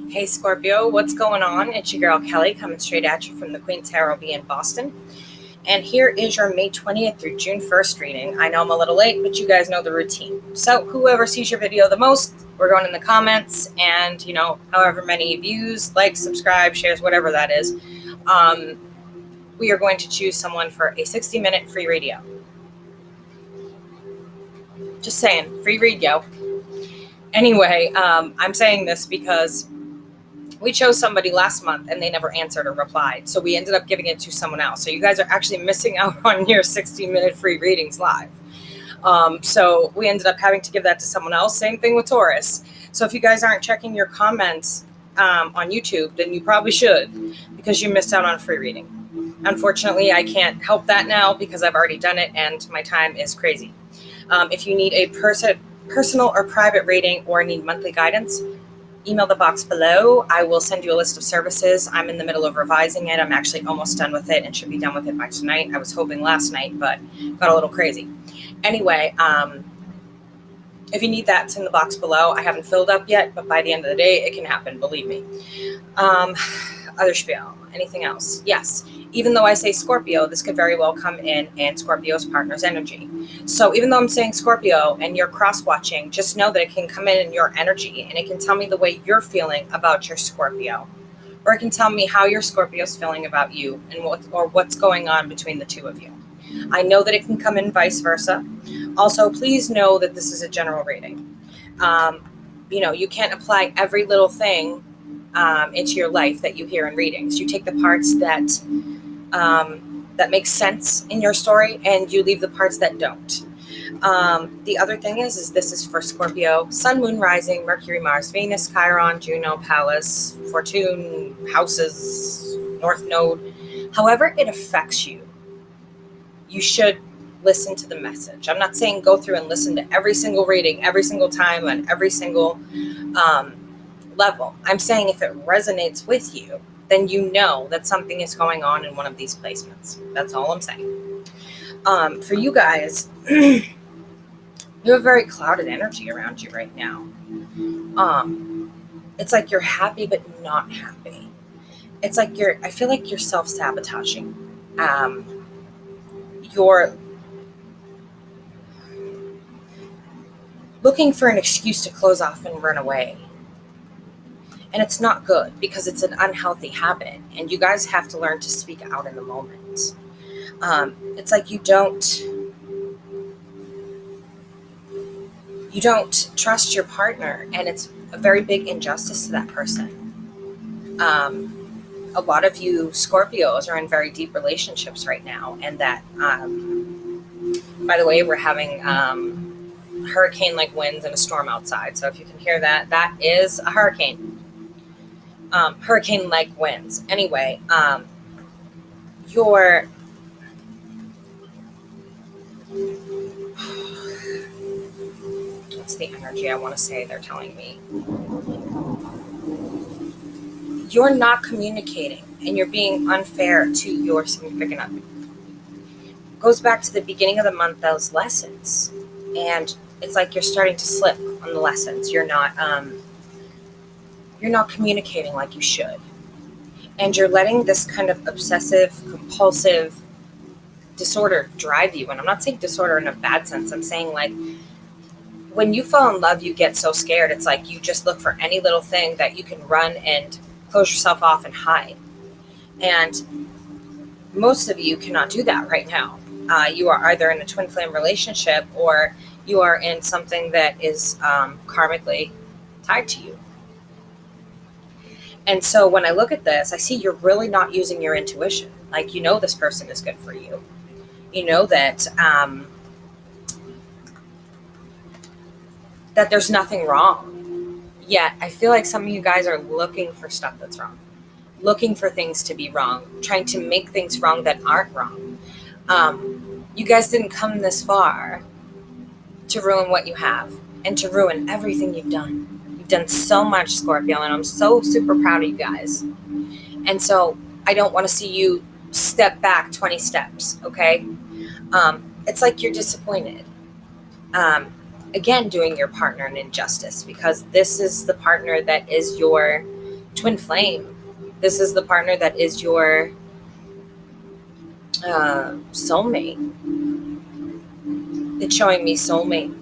Hey Scorpio, what's going on? It's your girl Keli coming straight at you from the Queen's Tarot in Boston. And here is your May 20th through June 1st reading. I know I'm a little late, but you guys know the routine. So whoever sees your video the most, we're going in the comments, and however many views, likes, subscribe, shares, whatever that is, we are going to choose someone for a 60-minute free radio. Just saying, free read, yo. Anyway, I'm saying this because we chose somebody last month and they never answered or replied. So we ended up giving it to someone else. So you guys are actually missing out on your 60-minute free readings live. So we ended up having to give that to someone else. Same thing with Taurus. So if you guys aren't checking your comments on YouTube, then you probably should, because you missed out on a free reading. Unfortunately, I can't help that now because I've already done it and my time is crazy. If you need a personal or private reading or need monthly guidance, email the box below. I will send you a list of services. I'm in the middle of revising it. I'm actually almost done with it and should be done with it by tonight. I was hoping last night, but got a little crazy. Anyway, if you need that, it's in the box below. I haven't filled up yet, but by the end of the day, it can happen, believe me. Other spiel, anything else? Yes. Even though I say Scorpio, this could very well come in Scorpio's partner's energy. So even though I'm saying Scorpio and you're cross-watching, just know that it can come in your energy and it can tell me the way you're feeling about your Scorpio. Or it can tell me how your Scorpio's feeling about you and what's going on between the two of you. I know that it can come in vice versa. Also, please know that this is a general reading. You can't apply every little thing into your life that you hear in readings. You take the parts that make sense in your story and you leave the parts that don't. The other thing is this is for Scorpio, Sun, Moon, Rising, Mercury, Mars, Venus, Chiron, Juno, Pallas, Fortune, houses, North Node. However it affects you, you should listen to the message. I'm not saying go through and listen to every single reading, every single time, and every single level. I'm saying if it resonates with you, then you know that something is going on in one of these placements. That's all I'm saying. For you guys, you have very clouded energy around you right now. It's like you're happy but not happy. It's like I feel like you're self-sabotaging. You're looking for an excuse to close off and run away. And it's not good because it's an unhealthy habit. And you guys have to learn to speak out in the moment. It's like you don't trust your partner. And it's a very big injustice to that person. A lot of you Scorpios are in very deep relationships right now. And that, by the way, we're having hurricane-like winds and a storm outside. So if you can hear that, that is a hurricane. Hurricane-like winds. Anyway, what's the energy I want to say they're telling me? You're not communicating and you're being unfair to your significant other. Goes back to the beginning of the month, those lessons. And it's like you're starting to slip on the lessons. You're not communicating like you should. And you're letting this kind of obsessive, compulsive disorder drive you. And I'm not saying disorder in a bad sense. I'm saying like when you fall in love, you get so scared. It's like you just look for any little thing that you can run and close yourself off and hide. And most of you cannot do that right now. You are either in a twin flame relationship or you are in something that is karmically tied to you. And so when I look at this, I see you're really not using your intuition. Like, this person is good for you. You know that that there's nothing wrong. Yet I feel like some of you guys are looking for stuff that's wrong. Looking for things to be wrong. Trying to make things wrong that aren't wrong. You guys didn't come this far to ruin what you have and to ruin everything you've done. You've done so much, Scorpio, and I'm so super proud of you guys. And so I don't want to see you step back 20 steps, okay? It's like you're disappointed. Again, doing your partner an injustice because this is the partner that is your twin flame. This is the partner that is your soulmate. It's showing me soulmate.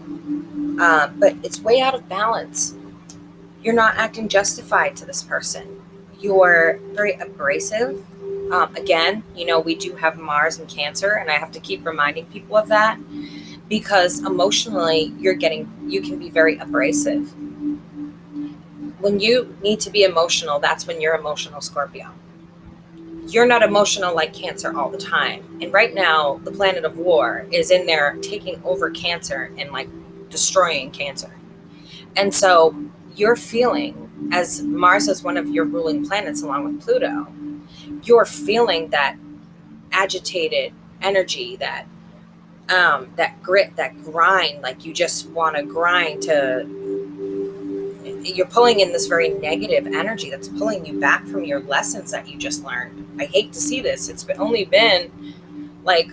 But it's way out of balance. You're not acting justified to this person. You're very abrasive. Again, we do have Mars and Cancer, and I have to keep reminding people of that because emotionally you can be very abrasive. When you need to be emotional, that's when you're emotional, Scorpio. You're not emotional like Cancer all the time. And right now, the planet of war is in there taking over Cancer and like destroying Cancer. And so you're feeling, as Mars is one of your ruling planets along with Pluto, you're feeling that agitated energy, that grit, that grind, like you just want to grind you're pulling in this very negative energy that's pulling you back from your lessons that you just learned. I hate to see this. It's only been like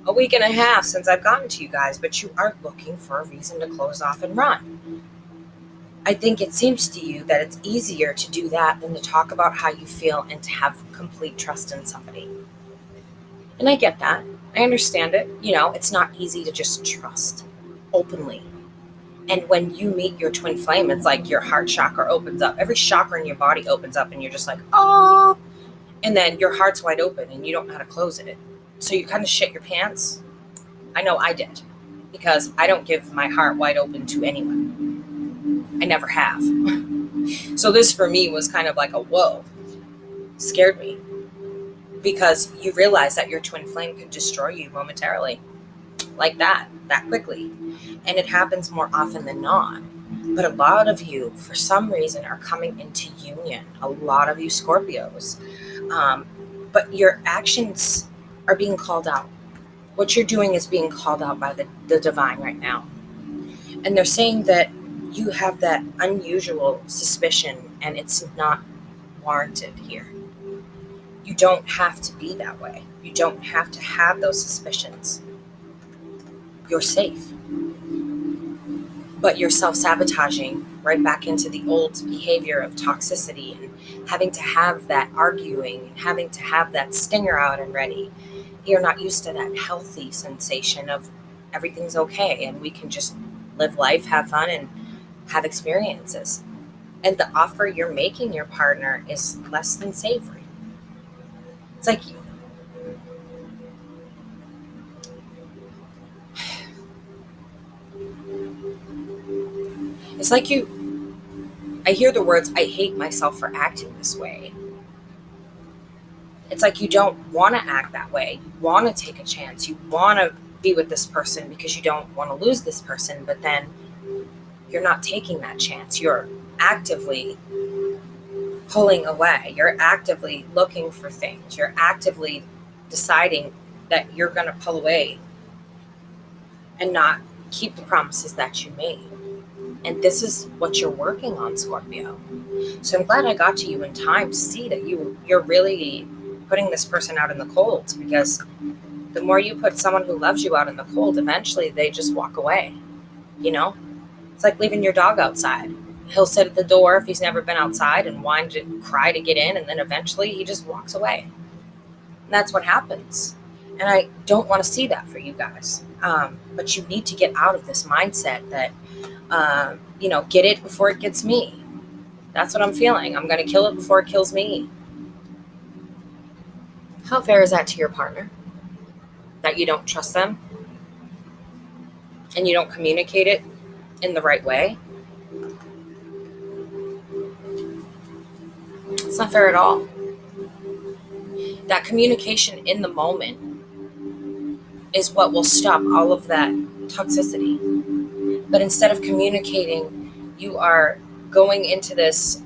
a week and a half since I've gotten to you guys, but you are looking for a reason to close off and run. I think it seems to you that it's easier to do that than to talk about how you feel and to have complete trust in somebody. And I get that. I understand it. It's not easy to just trust openly. And when you meet your twin flame, it's like your heart chakra opens up. Every chakra in your body opens up and you're just like, oh. And then your heart's wide open and you don't know how to close it. So you kind of shit your pants. I know I did, because I don't give my heart wide open to anyone. I never have. So this for me was kind of like a whoa. Scared me. Because you realize that your twin flame could destroy you momentarily. Like that quickly. And it happens more often than not. But a lot of you, for some reason, are coming into union. A lot of you Scorpios. But your actions are being called out. What you're doing is being called out by the divine right now. And they're saying that you have that unusual suspicion and it's not warranted here. You don't have to be that way. You don't have to have those suspicions. You're safe. But you're self-sabotaging right back into the old behavior of toxicity and having to have that arguing and having to have that stinger out and ready. You're not used to that healthy sensation of everything's okay and we can just live life, have fun, and have experiences. And the offer you're making your partner is less than savory. It's like I hear the words, I hate myself for acting this way. It's like you don't want to act that way. You want to take a chance. You want to be with this person because you don't want to lose this person, but then you're not taking that chance. You're actively pulling away. You're actively looking for things. You're actively deciding that you're going to pull away and not keep the promises that you made. And this is what you're working on, Scorpio. So I'm glad I got to you in time to see that you're really putting this person out in the cold, because the more you put someone who loves you out in the cold, eventually they just walk away. It's like leaving your dog outside. He'll sit at the door if he's never been outside and whine and cry to get in, and then eventually he just walks away. And that's what happens. And I don't want to see that for you guys. But you need to get out of this mindset that, get it before it gets me. That's what I'm feeling. I'm going to kill it before it kills me. How fair is that to your partner? That you don't trust them? And you don't communicate it in the right way? It's not fair at all. That communication in the moment is what will stop all of that toxicity. But instead of communicating, you are going into this,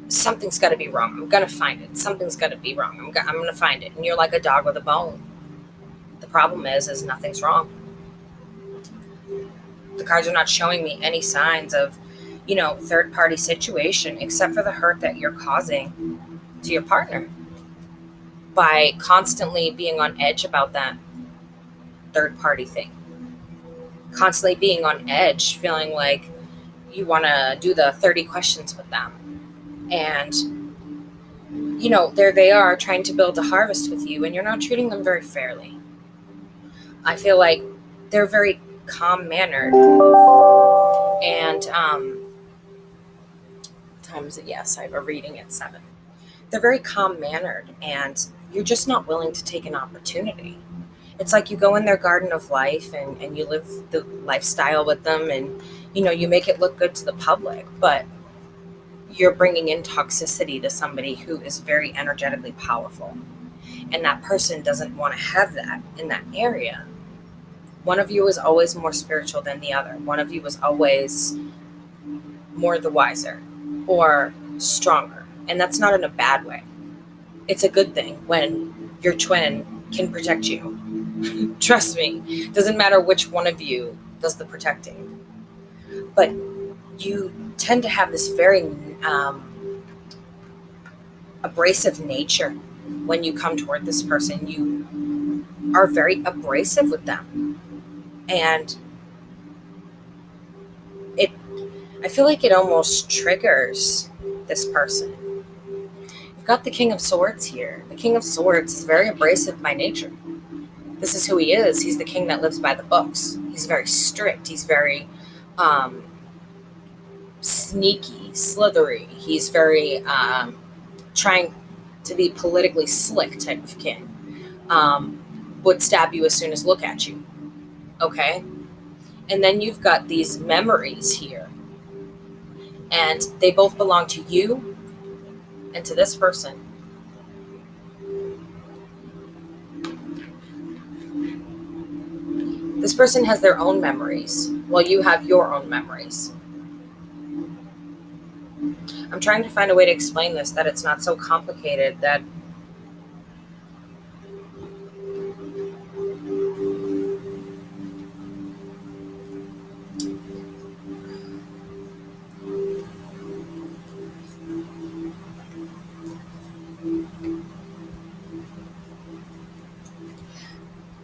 something's got to be wrong. I'm going to find it. Something's got to be wrong. I'm going to find it. And you're like a dog with a bone. The problem is nothing's wrong. The cards are not showing me any signs of, third-party situation, except for the hurt that you're causing to your partner by constantly being on edge about that third-party thing. Constantly being on edge, feeling like you want to do the 30 questions with them. And, you know, there they are trying to build a harvest with you, and you're not treating them very fairly. I feel like they're very calm-mannered. And, time is it? Yes, I have a reading at 7. They're very calm-mannered, and you're just not willing to take an opportunity. It's like you go in their garden of life and you live the lifestyle with them, and, you know, you make it look good to the public, but you're bringing in toxicity to somebody who is very energetically powerful. And that person doesn't want to have that in that area. One of you is always more spiritual than the other. One of you is always more the wiser or stronger. And that's not in a bad way. It's a good thing when your twin can protect you. Trust me, doesn't matter which one of you does the protecting. But you tend to have this very abrasive nature when you come toward this person. You are very abrasive with them. And I feel like it almost triggers this person. You've got the King of Swords here. The King of Swords is very abrasive by nature. This is who he is. He's the king that lives by the books. He's very strict. He's very sneaky, slithery. He's very trying to be politically slick type of king. Would stab you as soon as look at you. Okay? And then you've got these memories here. And they both belong to you and to this person. This person has their own memories, while you have your own memories. I'm trying to find a way to explain this, that it's not so complicated, that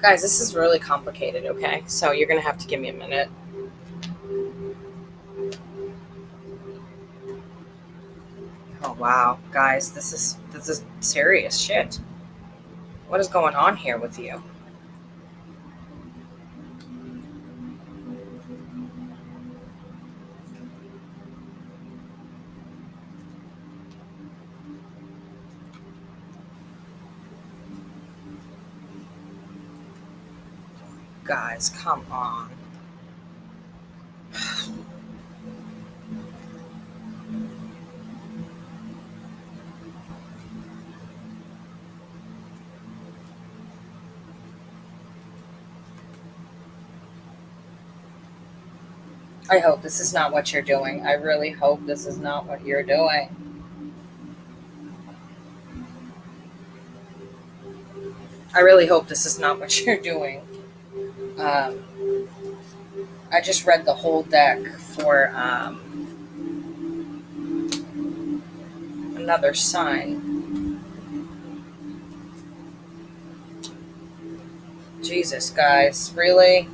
guys, this is really complicated, okay? So you're going to have to give me a minute. Oh, wow. Guys, this is serious shit. What is going on here with you? Guys, come on. I hope this is not what you're doing. I really hope this is not what you're doing. I really hope this is not what you're doing. I just read the whole deck for another sign. Jesus, guys, really?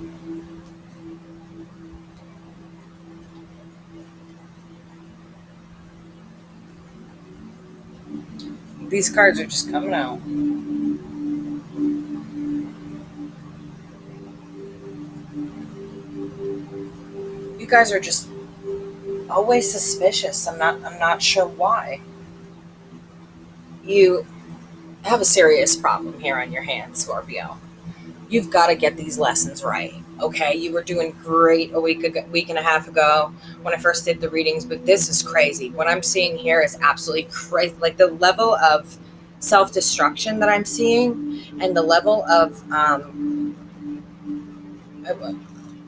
These cards are just coming out. You guys are just always suspicious. I'm not sure why. You have a serious problem here on your hands, Scorpio. You've got to get these lessons right, okay? You were doing great a week and a half ago when I first did the readings, but this is crazy. What I'm seeing here is absolutely crazy. Like the level of self-destruction that I'm seeing, and the level of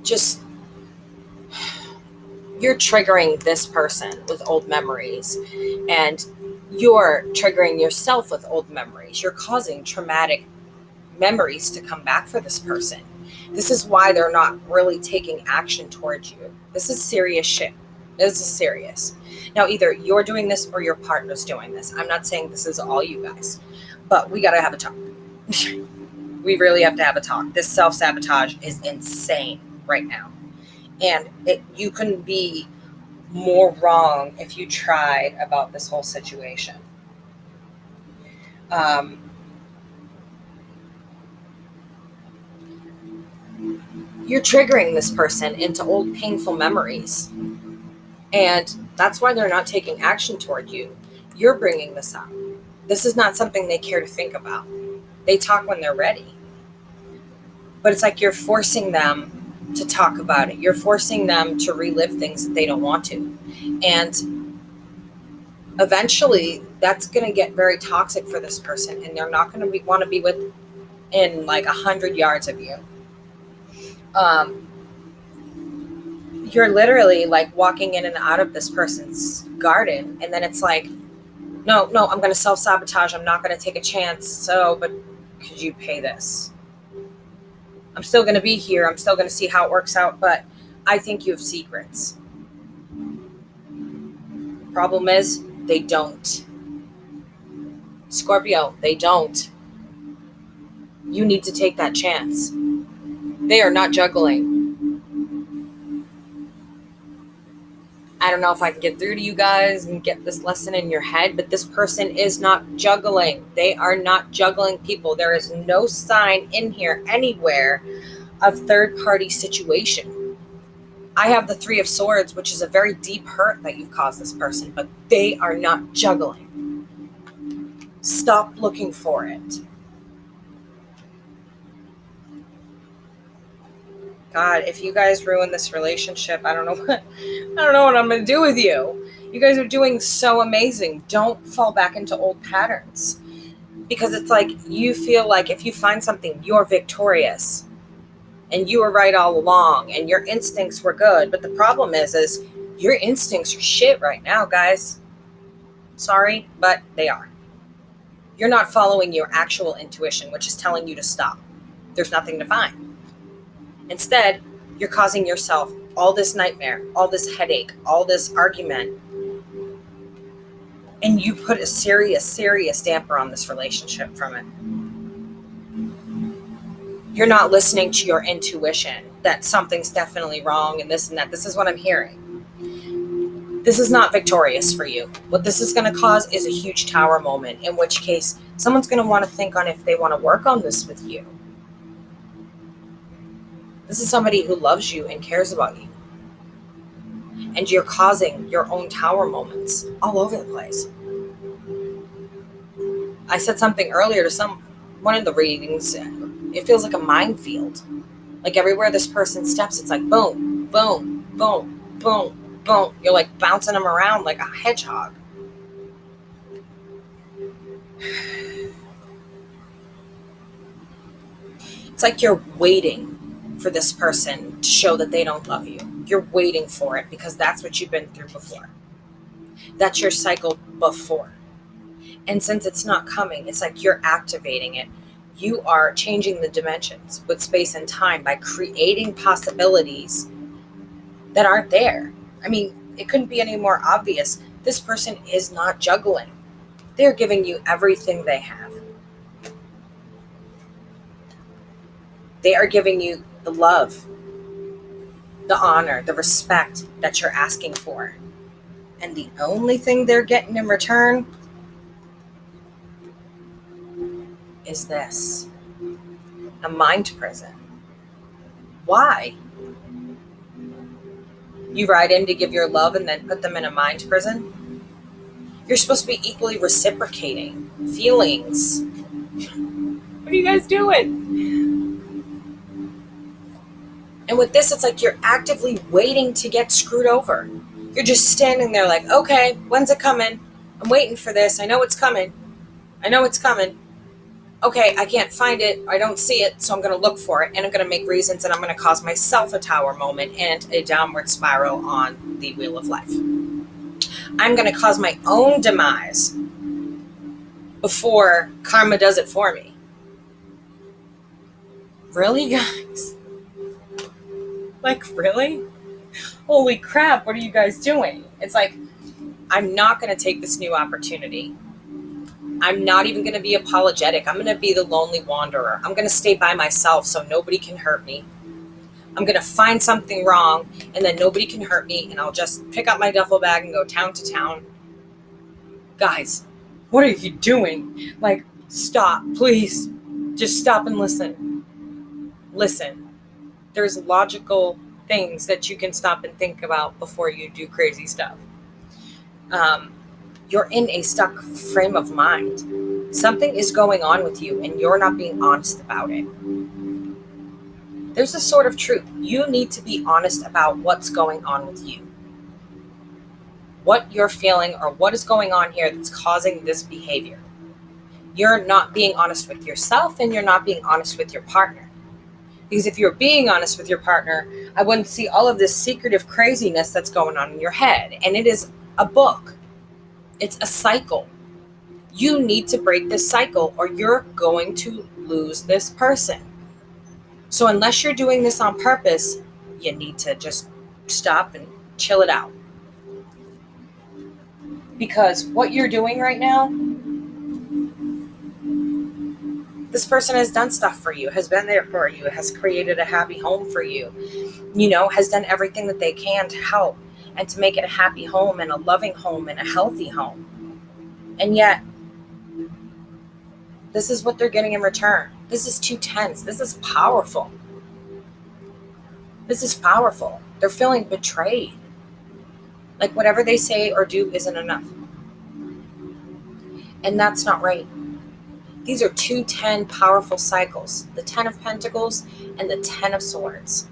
just, you're triggering this person with old memories, and you're triggering yourself with old memories. You're causing traumatic memories to come back for this person. This is why they're not really taking action towards you. This is serious shit. This is serious. Now, either you're doing this or your partner's doing this. I'm not saying this is all you guys, but we got to have a talk. We really have to have a talk. This self-sabotage is insane right now. And you can be more wrong if you tried about this whole situation. You're triggering this person into old painful memories. And that's why they're not taking action toward you. You're bringing this up. This is not something they care to think about. They talk when they're ready. But it's like you're forcing them to talk about it. You're forcing them to relive things that they don't want to. And eventually, that's going to get very toxic for this person. And they're not going to want to be within like 100 yards of you. You're literally like walking in and out of this person's garden. And then it's like, no, I'm going to self-sabotage. I'm not going to take a chance. So, but could you pay this? I'm still going to be here. I'm still going to see how it works out. But I think you have secrets. Problem is, they don't. Scorpio, they don't. You need to take that chance. They are not juggling. I don't know if I can get through to you guys and get this lesson in your head, but this person is not juggling. They are not juggling people. There is no sign in here anywhere of third-party situation. I have the 3 of Swords, which is a very deep hurt that you've caused this person, but they are not juggling. Stop looking for it. God, if you guys ruin this relationship, I don't know what I'm going to do with you. You guys are doing so amazing. Don't fall back into old patterns. Because it's like you feel like if you find something, you're victorious. And you were right all along. And your instincts were good. But the problem is your instincts are shit right now, guys. Sorry, but they are. You're not following your actual intuition, which is telling you to stop. There's nothing to find. Instead, you're causing yourself all this nightmare, all this headache, all this argument. And you put a serious damper on this relationship from it. You're not listening to your intuition that something's definitely wrong and this and that. This is what I'm hearing. This is not victorious for you. What this is going to cause is a huge tower moment, in which case someone's going to want to think on if they want to work on this with you. This is somebody who loves you and cares about you. And you're causing your own tower moments all over the place. I said something earlier to one of the readings. It feels like a minefield. Like everywhere this person steps, it's like boom, boom, boom, boom, boom. You're like bouncing them around like a hedgehog. It's like you're waiting for this person to show that they don't love you. You're waiting for it because that's what you've been through before. That's your cycle before. And since it's not coming, it's like you're activating it. You are changing the dimensions with space and time by creating possibilities that aren't there. I mean, it couldn't be any more obvious. This person is not juggling. They're giving you everything they have. They are giving you the love, the honor, the respect that you're asking for. And the only thing they're getting in return is this. A mind prison. Why? You ride in to give your love and then put them in a mind prison? You're supposed to be equally reciprocating feelings. What are you guys doing? And with this, it's like you're actively waiting to get screwed over. You're just standing there like, okay, when's it coming? I'm waiting for this. I know it's coming. Okay, I can't find it. I don't see it, so I'm going to look for it. And I'm going to make reasons, and I'm going to cause myself a tower moment and a downward spiral on the wheel of life. I'm going to cause my own demise before karma does it for me. Really, guys? Like, really? Holy crap, what are you guys doing? It's like, I'm not going to take this new opportunity. I'm not even going to be apologetic. I'm going to be the lonely wanderer. I'm going to stay by myself so nobody can hurt me. I'm going to find something wrong, and then nobody can hurt me, and I'll just pick up my duffel bag and go town to town. Guys, what are you doing? Like, stop, please. Just stop and listen. Listen. There's logical things that you can stop and think about before you do crazy stuff. You're in a stuck frame of mind. Something is going on with you, and you're not being honest about it. There's a sort of truth. You need to be honest about what's going on with you. What you're feeling or what is going on here that's causing this behavior. You're not being honest with yourself, and you're not being honest with your partner. Because if you're being honest with your partner, I wouldn't see all of this secretive craziness that's going on in your head. And it is a book. It's a cycle. You need to break this cycle, or you're going to lose this person. So unless you're doing this on purpose, you need to just stop and chill it out. Because what you're doing right now, this person has done stuff for you, has been there for you, has created a happy home for you, has done everything that they can to help and to make it a happy home and a loving home and a healthy home. And yet, this is what they're getting in return. This is too tense. This is powerful. This is powerful. They're feeling betrayed. Like whatever they say or do isn't enough. And that's not right. These are 2 10 powerful cycles. The 10 of Pentacles and the 10 of Swords.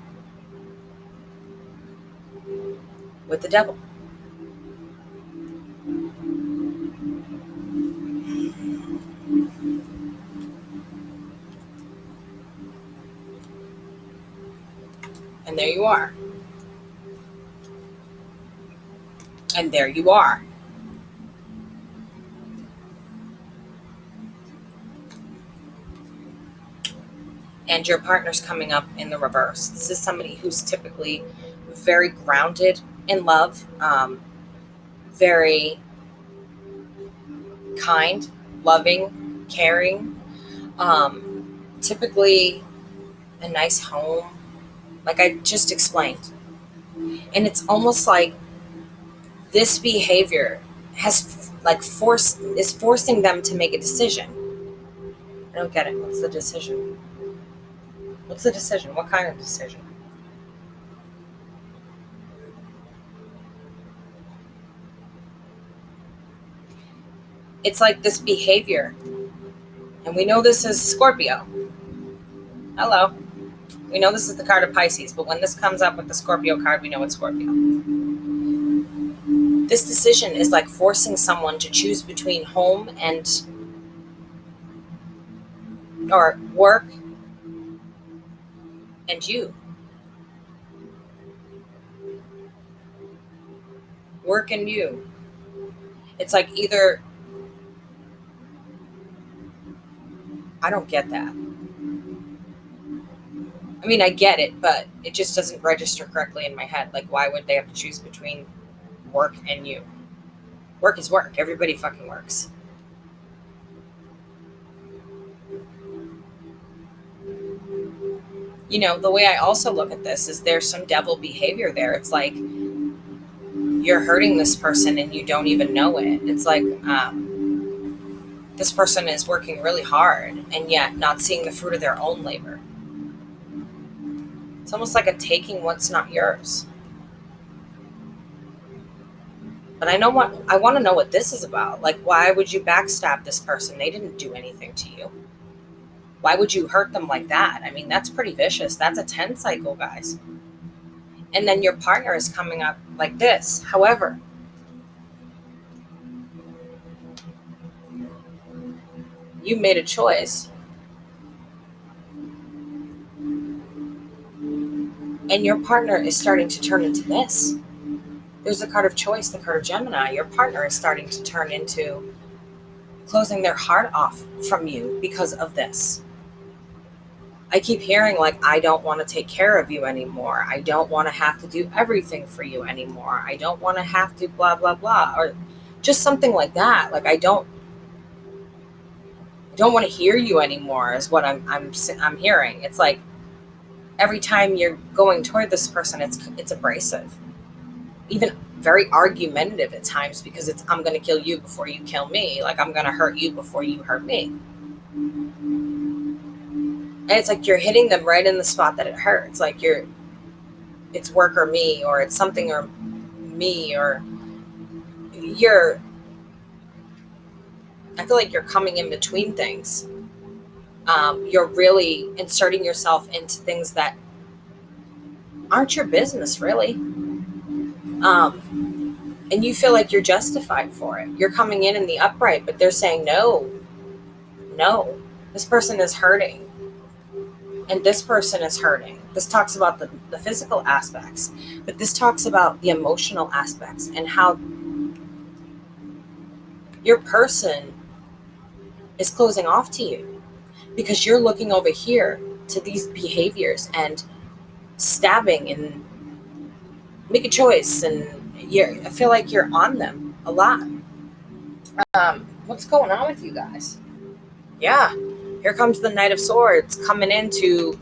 With the Devil. And there you are. And there you are. And your partner's coming up in the reverse. This is somebody who's typically very grounded in love, very kind, loving, caring, typically a nice home, like I just explained. And it's almost like this behavior is forcing them to make a decision. I don't get it. What's the decision? What's the decision? What kind of decision? It's like this behavior. And we know this is Scorpio. Hello. We know this is the card of Pisces, but when this comes up with the Scorpio card, we know it's Scorpio. This decision is like forcing someone to choose between home or work and you. Work and you. It's like either, I don't get that. I mean, I get it, but it just doesn't register correctly in my head. Like, why would they have to choose between work and you? Work is work. Everybody fucking works. The way I also look at this is there's some devil behavior there. It's like you're hurting this person and you don't even know it. It's like this person is working really hard and yet not seeing the fruit of their own labor. It's almost like a taking what's not yours. But I want to know what this is about. Like, why would you backstab this person? They didn't do anything to you. Why would you hurt them like that? I mean, that's pretty vicious. That's a 10 cycle, guys. And then your partner is coming up like this. However, you made a choice. And your partner is starting to turn into this. There's the card of choice, the card of Gemini. Your partner is starting to turn into closing their heart off from you because of this. I keep hearing like, I don't want to take care of you anymore. I don't want to have to do everything for you anymore. I don't want to have to blah, blah, blah. Or just something like that. Like, I don't want to hear you anymore is what I'm hearing. It's like, every time you're going toward this person, it's abrasive, even very argumentative at times, because it's, I'm going to kill you before you kill me. Like, I'm going to hurt you before you hurt me. And it's like you're hitting them right in the spot that it hurts. Like it's work or me, or it's something or me, or I feel like you're coming in between things. You're really inserting yourself into things that aren't your business, really. And you feel like you're justified for it. You're coming in the upright, but they're saying, no, this person is hurting. And this person is hurting. This talks about the physical aspects, but this talks about the emotional aspects and how your person is closing off to you because you're looking over here to these behaviors and stabbing and make a choice. And I feel like you're on them a lot. What's going on with you guys? Yeah. Here comes the Knight of Swords coming in to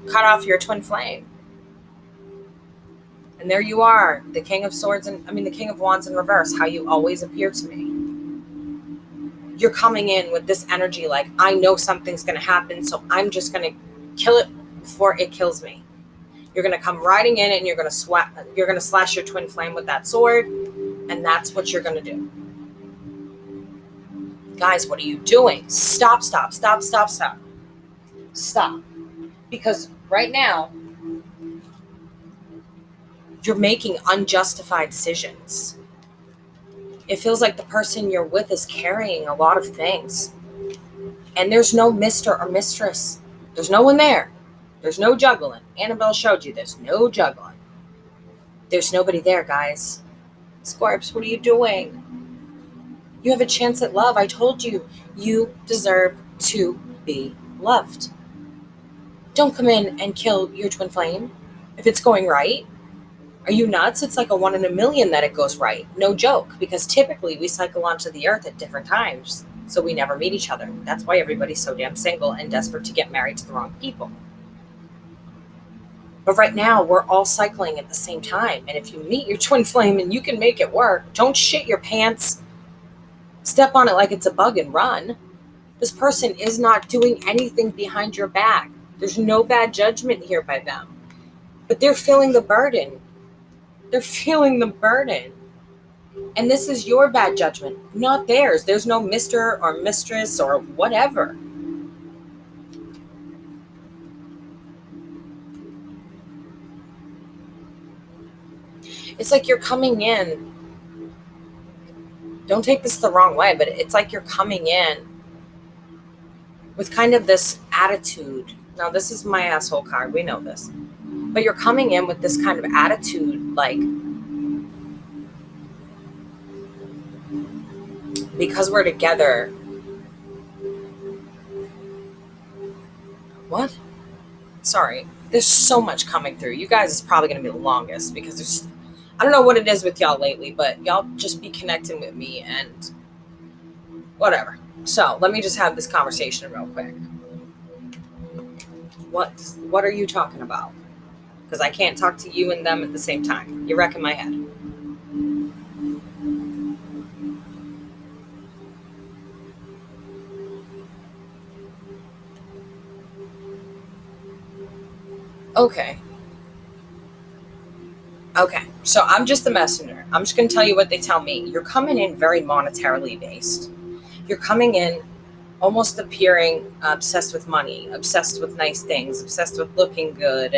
cut off your twin flame. And there you are, the King of Swords, the King of Wands in reverse, how you always appear to me. You're coming in with this energy like, I know something's going to happen, so I'm just going to kill it before it kills me. You're going to come riding in and you're going to slash your twin flame with that sword, and that's what you're going to do. Guys, what are you doing? Stop. Because right now, you're making unjustified decisions. It feels like the person you're with is carrying a lot of things. And there's no Mr. or Mistress. There's no one there. There's no juggling. Annabelle showed you there's no juggling. There's nobody there, guys. Scorps, what are you doing? You have a chance at love. I told you, you deserve to be loved. Don't come in and kill your twin flame if it's going right. Are you nuts? It's like a 1 in a million that it goes right. No joke, because typically we cycle onto the earth at different times, so we never meet each other. That's why everybody's so damn single and desperate to get married to the wrong people. But right now, we're all cycling at the same time. And if you meet your twin flame and you can make it work, don't shit your pants. Step on it like it's a bug and run. This person is not doing anything behind your back. There's no bad judgment here by them. But they're feeling the burden. They're feeling the burden. And this is your bad judgment, not theirs. There's no Mr. or Mistress or whatever. It's like you're coming in. Don't take this the wrong way, but it's like you're coming in with kind of this attitude. Now, this is my asshole card. We know this. But you're coming in with this kind of attitude, like, because we're together. What? Sorry. There's so much coming through. You guys is probably going to be the longest because there's, I don't know what it is with y'all lately, but y'all just be connecting with me and whatever. So let me just have this conversation real quick. What are you talking about? Because I can't talk to you and them at the same time. You're wrecking my head. Okay. So I'm just the messenger. I'm just going to tell you what they tell me. You're coming in very monetarily based. You're coming in almost appearing obsessed with money, obsessed with nice things, obsessed with looking good,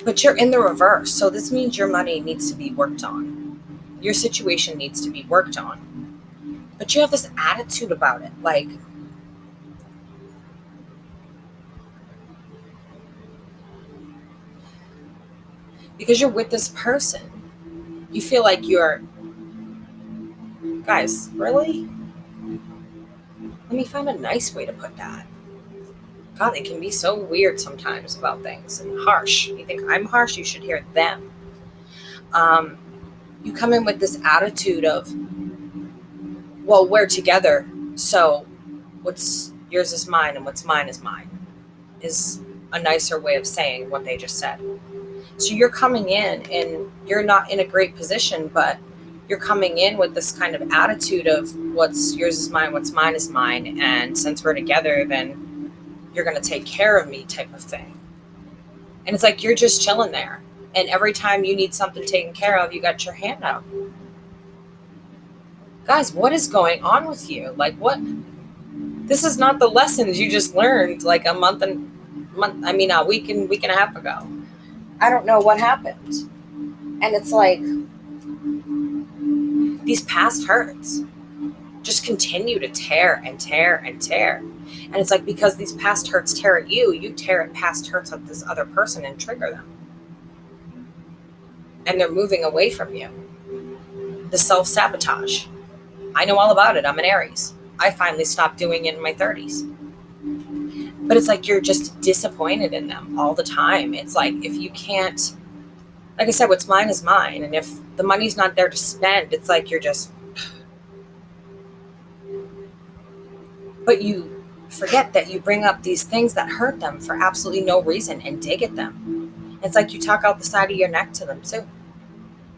but you're in the reverse. So this means your money needs to be worked on. Your situation needs to be worked on. But you have this attitude about it, like, because you're with this person, you feel like you're, guys, really? Let me find a nice way to put that. God, it can be so weird sometimes about things and harsh. You think I'm harsh? You should hear them. You come in with this attitude of, well, we're together, so what's yours is mine and what's mine is mine. is a nicer way of saying what they just said. So you're coming in and you're not in a great position, but you're coming in with this kind of attitude of what's yours is mine, what's mine is mine. And since we're together, then you're going to take care of me type of thing. And it's like you're just chilling there. And every time you need something taken care of, you got your hand out. Guys, what is going on with you? Like, what? This is not the lessons you just learned like a week and a half ago. I don't know what happened. And it's like, these past hurts just continue to tear and tear and tear. And it's like, because these past hurts tear at you, you tear at past hurts of this other person and trigger them. And they're moving away from you. The self-sabotage. I know all about it. I'm an Aries. I finally stopped doing it in my 30s. But it's like you're just disappointed in them all the time. It's like, if you can't, like I said, what's mine is mine. And if the money's not there to spend, it's like you're just, but you forget that you bring up these things that hurt them for absolutely no reason and dig at them. It's like you talk out the side of your neck to them too.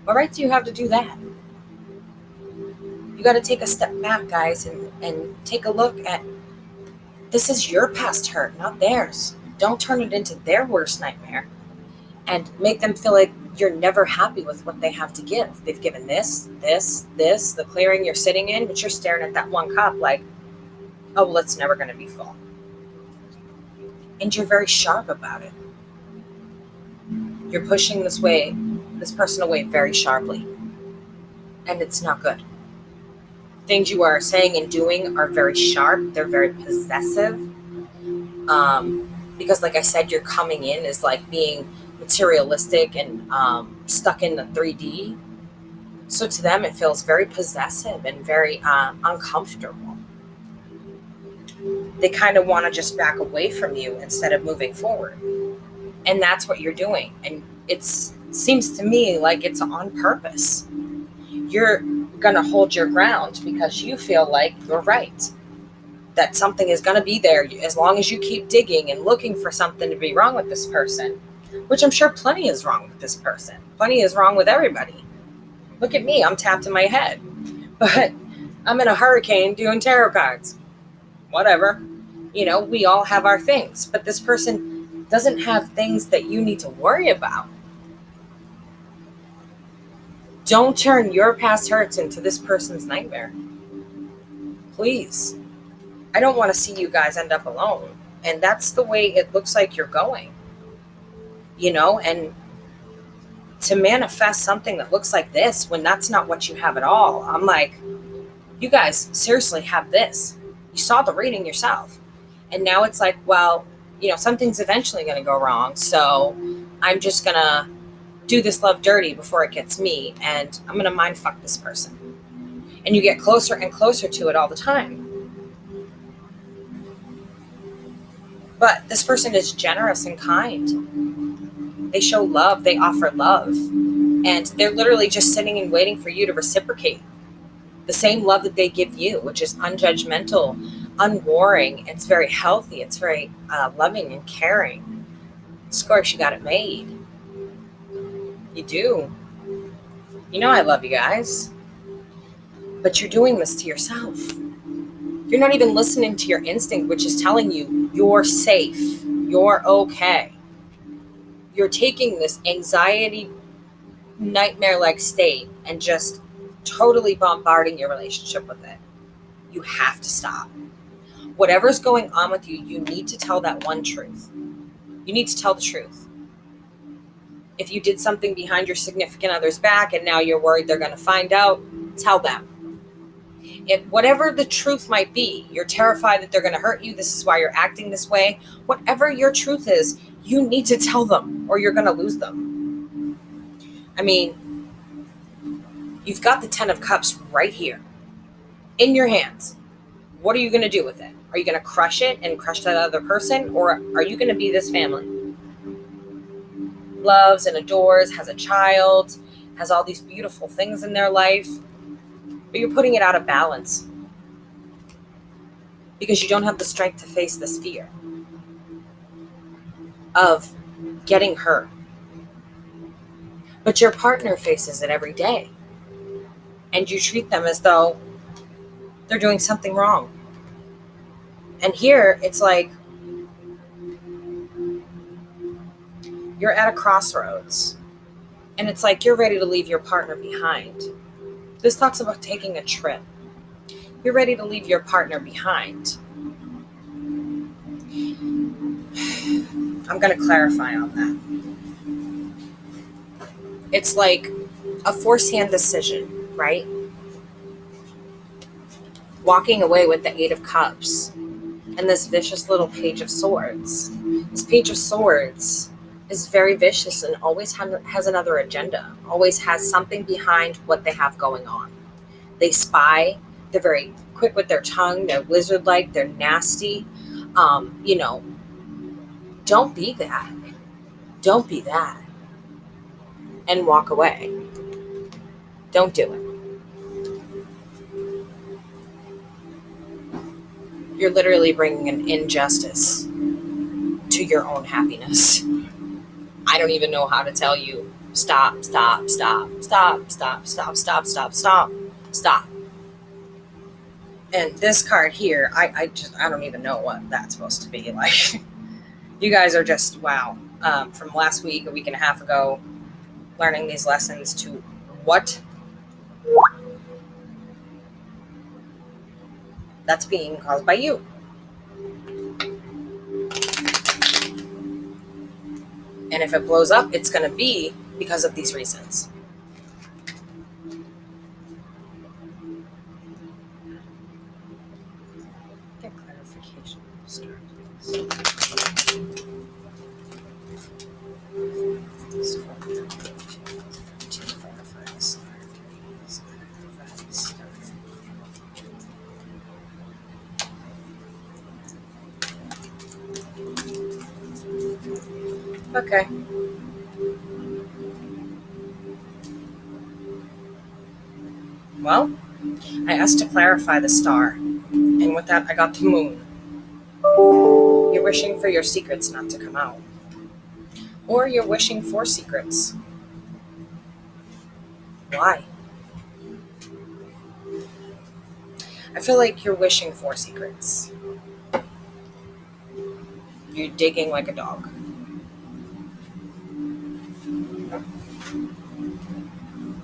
What right do you have to do that? You got to take a step back, guys, and take a look at, this is your past hurt, not theirs. Don't turn it into their worst nightmare and make them feel like you're never happy with what they have to give. They've given this, the clearing you're sitting in, but you're staring at that one cup like, oh, well, it's never going to be full. And you're very sharp about it. You're pushing this person away very sharply. And it's not good. Things you are saying and doing are very sharp. They're very possessive. Because like I said, you're coming in as like being materialistic and stuck in the 3D. So to them, it feels very possessive and very uncomfortable. They kind of want to just back away from you instead of moving forward. And that's what you're doing. And it seems to me like it's on purpose. You're going to hold your ground because you feel like you're right. That something is going to be there as long as you keep digging and looking for something to be wrong with this person, which I'm sure plenty is wrong with this person. Plenty is wrong with everybody. Look at me. I'm tapped in my head. But I'm in a hurricane doing tarot cards. Whatever. You know, we all have our things. But this person doesn't have things that you need to worry about. Don't turn your past hurts into this person's nightmare. Please. I don't want to see you guys end up alone. And that's the way it looks like you're going. You know, and to manifest something that looks like this when that's not what you have at all, I'm like, you guys seriously have this. You saw the reading yourself. And now it's like, well, you know, something's eventually going to go wrong. So I'm just going to do this love dirty before it gets me, and I'm going to mind fuck this person. And you get closer and closer to it all the time. But this person is generous and kind. They show love. They offer love. And they're literally just sitting and waiting for you to reciprocate the same love that they give you, which is unjudgmental, unwarring. It's very healthy. It's very loving and caring. Scorpio, you got it made. You do. You know I love you guys. But you're doing this to yourself. You're not even listening to your instinct, which is telling you you're safe. You're okay. You're taking this anxiety, nightmare-like state and just totally bombarding your relationship with it. You have to stop. Whatever's going on with you, you need to tell that one truth. You need to tell the truth. If you did something behind your significant other's back and now you're worried they're going to find out, tell them. If whatever the truth might be, you're terrified that they're going to hurt you, this is why you're acting this way, whatever your truth is, you need to tell them or you're going to lose them. I mean, you've got the 10 of Cups right here in your hands. What are you going to do with it? Are you going to crush it and crush that other person, or are you going to be this family? Loves and adores, has a child, has all these beautiful things in their life, but you're putting it out of balance because you don't have the strength to face this fear. of getting hurt. But your partner faces it every day. And you treat them as though they're doing something wrong. And here, it's like you're at a crossroads. And it's like you're ready to leave your partner behind. This talks about taking a trip. You're ready to leave your partner behind. I'm going to clarify on that. It's like a force-hand decision, right? Walking away with the Eight of Cups and this vicious little Page of Swords. This Page of Swords is very vicious and always has another agenda, always has something behind what they have going on. They spy. They're very quick with their tongue. They're lizard-like. They're nasty. Don't be that. Don't be that. And walk away. Don't do it. You're literally bringing an injustice to your own happiness. I don't even know how to tell you, stop, stop, stop, stop, stop, stop, stop, stop, stop, stop. And this card here, I don't even know what that's supposed to be. Like, you guys are just, wow. From last week, a week and a half ago, learning these lessons to what? That's being caused by you. And if it blows up, it's going to be because of these reasons. Get clarification. Start, please. Scorpio, to clarify the start, please. Okay. Well, I asked to clarify the star, and with that, I got the moon. You're wishing for your secrets not to come out. Or you're wishing for secrets. Why? I feel like you're wishing for secrets. You're digging like a dog.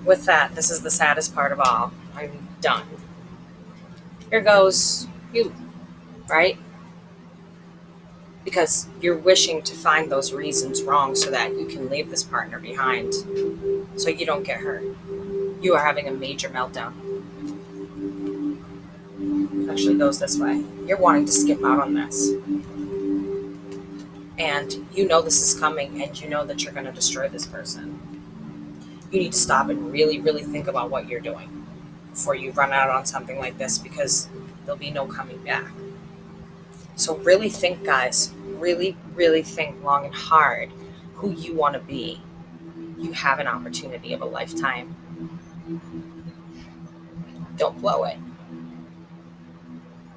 With that, this is the saddest part of all. I'm done. Here goes you, right? Because you're wishing to find those reasons wrong so that you can leave this partner behind so you don't get hurt. You are having a major meltdown. It actually goes this way. You're wanting to skip out on this. And you know this is coming, and you know that you're going to destroy this person. You need to stop and really, really think about what you're doing before you run out on something like this, because there'll be no coming back. So really think, guys. Really, really think long and hard who you want to be. You have an opportunity of a lifetime. Don't blow it.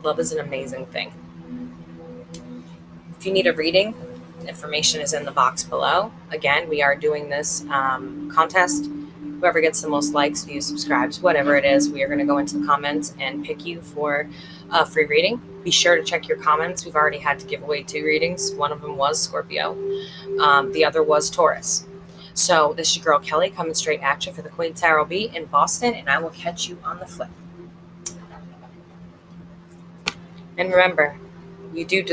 Love is an amazing thing. If you need a reading, information is in the box below. Again, we are doing this contest. Whoever gets the most likes, views, subscribes, whatever it is, we are going to go into the comments and pick you for a free reading. Be sure to check your comments. We've already had to give away 2 readings. One of them was Scorpio. The other was Taurus. So this is your girl Kelly coming straight at you for the Queen Tarot Beat in Boston, and I will catch you on the flip. And remember, you do deserve